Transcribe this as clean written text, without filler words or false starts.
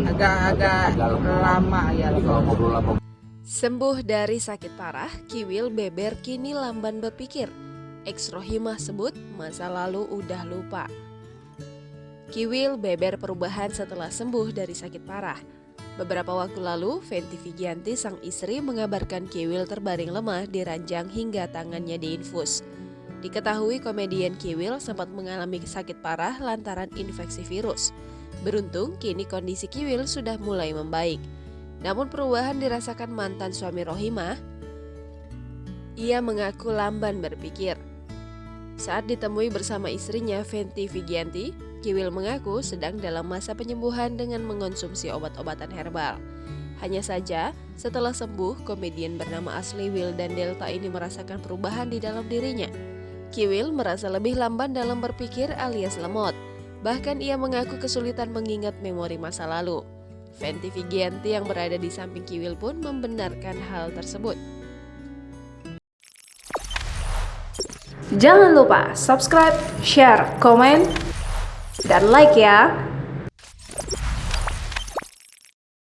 agak lama ya. Sembuh dari sakit parah, Kiwil beber kini lamban berpikir. Ex Rohimah sebut masa lalu udah lupa. Kiwil beber perubahan setelah sembuh dari sakit parah. Beberapa waktu lalu, Fenty Vigianti sang istri mengabarkan Kiwil terbaring lemah di ranjang hingga tangannya diinfus. Diketahui komedian Kiwil sempat mengalami sakit parah lantaran infeksi virus. Beruntung, kini kondisi Kiwil sudah mulai membaik. Namun perubahan dirasakan mantan suami Rohimah. Ia mengaku lamban berpikir. Saat ditemui bersama istrinya Fenty Vigianti, Kiwil mengaku sedang dalam masa penyembuhan dengan mengonsumsi obat-obatan herbal. Hanya saja, setelah sembuh, komedian bernama asli Will dan Delta ini merasakan perubahan di dalam dirinya. Kiwil merasa lebih lamban dalam berpikir alias lemot. Bahkan ia mengaku kesulitan mengingat memori masa lalu. Fenty Vigianti yang berada di samping Kiwil pun membenarkan hal tersebut. Jangan lupa subscribe, share, komen, dan like ya.